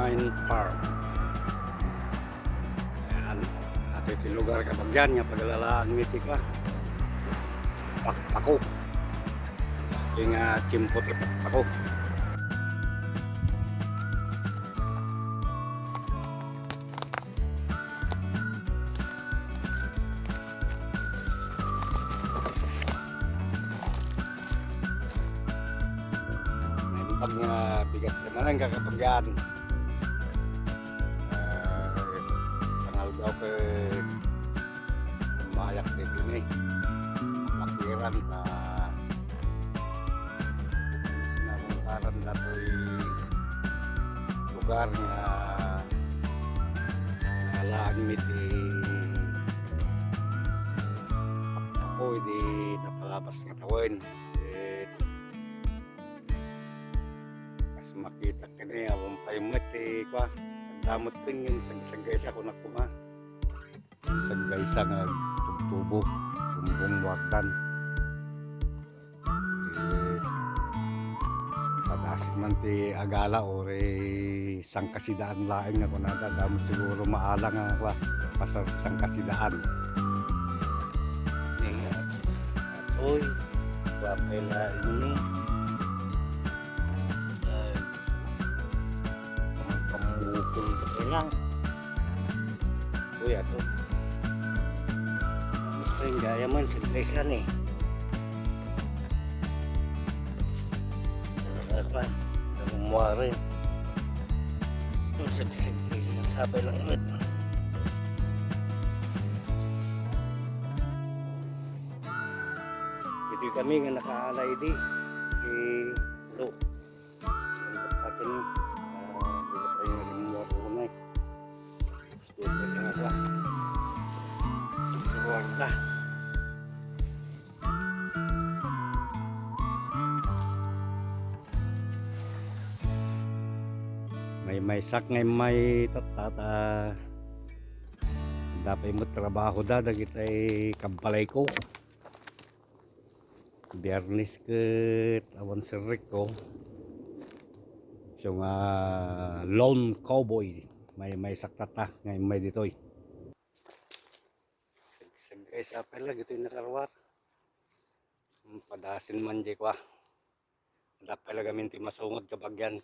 Wine Farm. Ayan, at ito yung lugar kapag dyan, nga paglalaan mitik ka. Pakpako. Yung chimpot na pakpako. Pag bigat naman ang kakapagyan. Tangal daw ke mayak dito ni makiran na sinabungkaran na to'y lugar nga nalangit ako di napalabas nga tawin. Makita ka na yung paymat kwa damot din yung saggaysa ko na kuma saggaysa nga tugtubo bumbong wakdan padasig man ti agala or sangkasidaan laing nga kunada damo siguro maala nga kwa pasar sangkasidaan atoy wapay laing ni lang. Kuya to. Ito yung gaya man sa gaysan eh. Apa? Namuha rin. Ito sa gaysan sabay lang ulit. Ito kami nga nakaalay di. Ito. Atin Warna. May sak ngay may tatata. Dapat mo trabaho da dagitay kampalay ko. Biyernes ket awan serik ko. So nga lone cowboy may saktata ngay may ditoy. Guys, apa lagi ito yung nakarwar. Padasin man di kwa. Dapat lagi minti masungod kapag yan.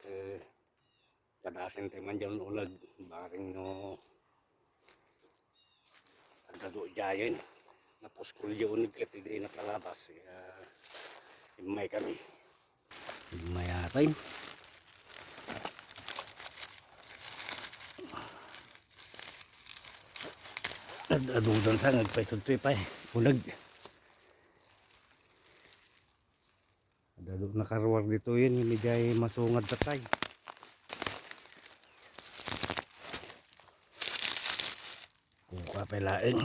Padasin tayo man dyan ulag. Baring no. Agado dyan. Napuskulyo unig kat hindi napalabas. Himay kami. Himay atin. Adudan sa nagpaisuntoy pa eh. Ulag. Adado nakaruwar dito yun. Hindi ay masungad tatay. Kung kapelain.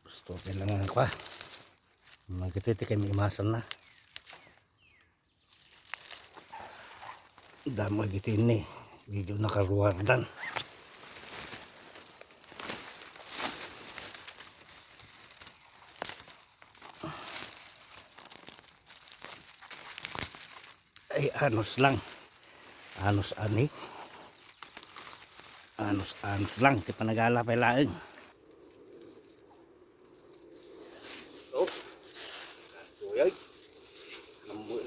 Gusto kailangan pa. Magkititi kami imasan na. Damo gitin eh. Video nakaruwar dan. Ay anos lang, anos ani, anos lang, di pa nagala pa laing. Oh, tuyay,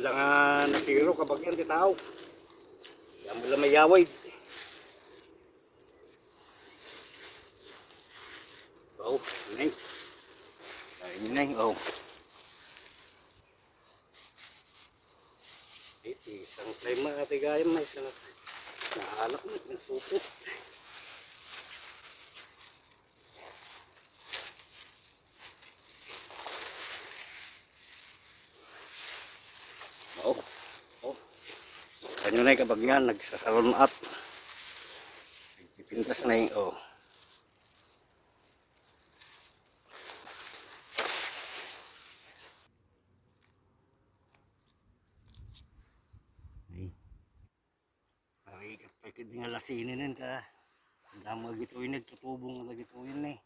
lang natiro kapag yan di tao, yan mo lang may yaway. Oh, neng, ay neng, oh. Isang play mga katigayam na isang nahalak na ng supot. Oh. Kanyo na yung kapag yan, nagsasalon at nagpipintas na yung oh. Pagkid nga lasinin ka. Ang dami gituin nagtutubong nga gituin eh.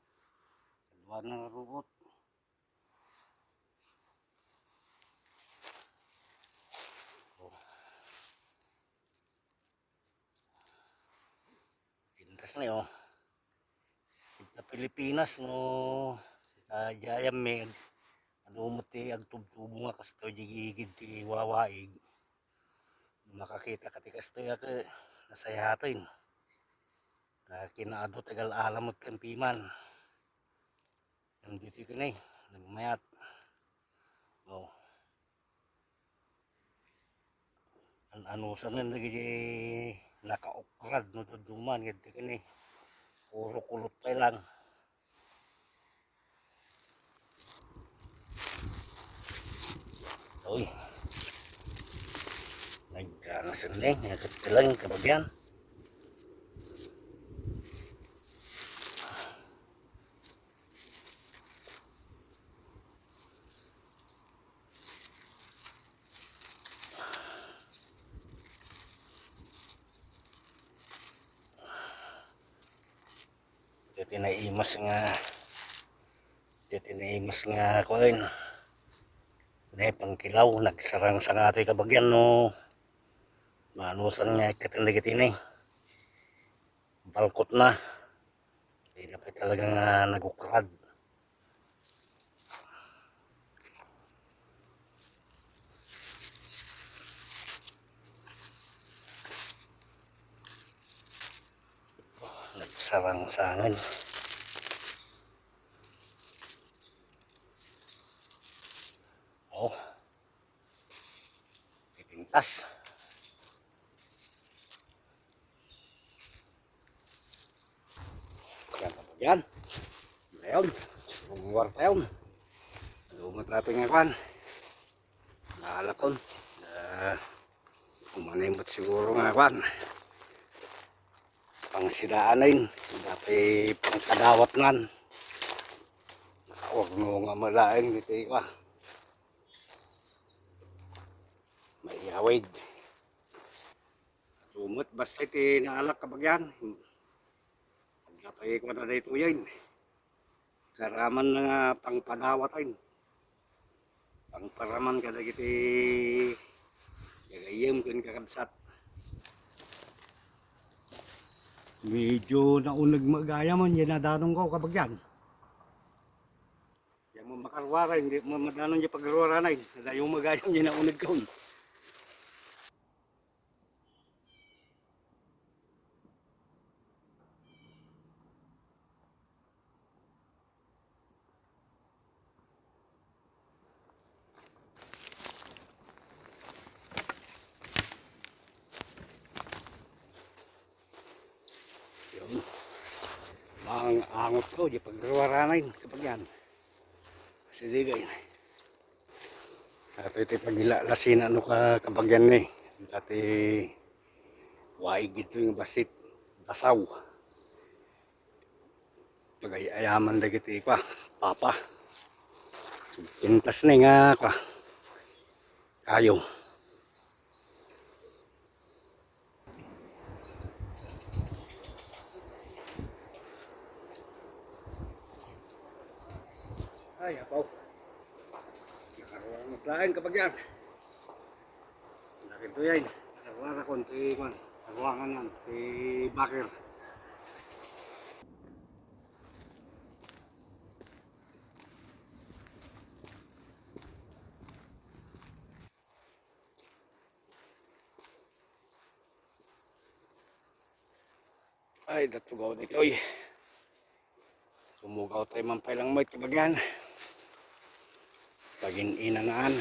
Kalwa na ruot. ni oh. Sa Pilipinas no jayam me anumot ti agtubtubo nga kasto jigigid ti wawaig. Makakita ka ti kasto ya ke nasayatin. Kinaado tagal alamot kan piman. Yang dito kini nagmayat. Oh. Ano sa nan lagi nakaokrad no duduman gid kini. Puro kulot pa lang. Uy. Nagkakasandeng, nagkatilang kabagyan. Tinaimas nga koin. Nay pangkilaw nagsarang sa nga ito'y kabagyan no. Manusan nga katindigit ini. Balkot na. Hindi na pa talagang nagukrad. Nagsarang sa angin. Oh. Pipintas. Yan. Ngayon. Bumuwar tayo. Lumot natin nga kan. Naalakon. Umanimot siguro nga kan. Pangsidaanin. Dapat pangkadawat ngan. Huwag mo nga malaing dito iwa. May awid. Lumot basta iti naalak kabagyan. Dapat ko na dito yan. Karaman nga pangpadawatin. Pangparaman kada kiti gagayam kun kakabsat. Medyo naunag magaya man yan nadanong ko kabagyan. Yan mo makarwara, hindi mo madanong yung pagkarwara na yun. Yung magayam yan naunag ko. Ang angot ko, di pagrawaranin kapag yan. Kasi digay. Ato ito pagilalasin ano ka kapag yan eh. Dati waig ito yung basit, basaw. Pagayaman na kita ikwa, papa. Pintas na nga kwa. Kayo. Ay, apaw. Nakaruang maglaing kapag yan. Nakito yan. Nakaruang ako. Nakaruangan yan. Ti bakir. Ay, datugaw dito eh. Sumugaw tayo mampailang mo't kapag yan. Pagin inanaan.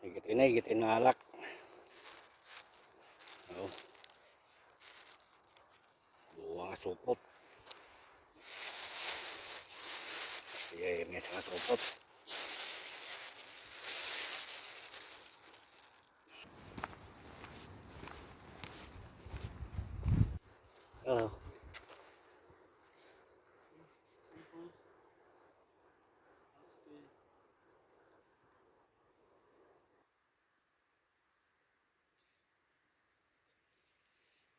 Igitin na alak. Oh. Buwang supot. Sige, may isang supot. Oh.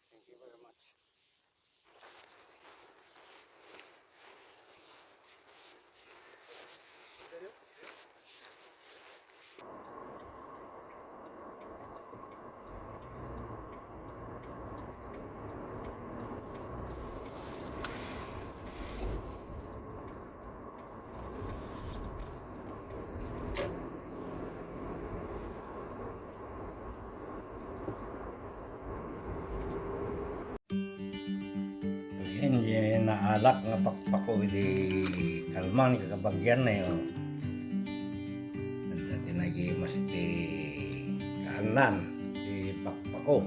Thank you very much. Yan naalak nga pakpako di kalmang kakabagyan na yun. Dati lagi mas di kaanan di pakpako.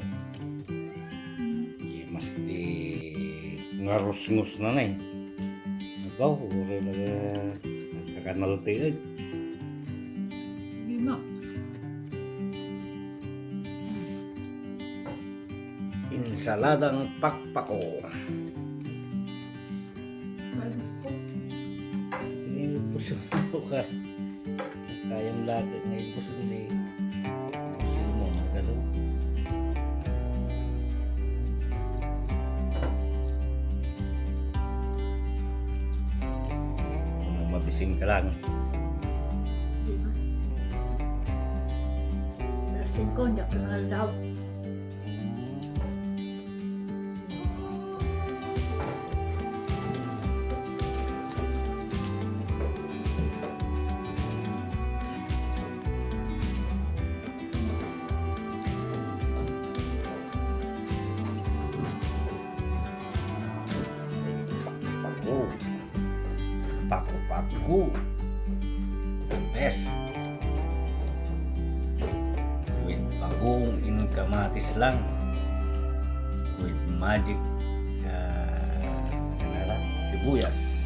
Di mas di ngarus-ngus na na eh. Ikaw, uri na kakanalti eh. Lima. Insaladang pakpako. Bagus ko. Ini puso ka. Kayang lagi ngayon puso ni puso mo magalo. Kung mabising ka lang. Lima. Alas 5, hindi kenal daw. Paku. Paku-paku. The best. With bagong in kamatis lang. With magic sibuyas.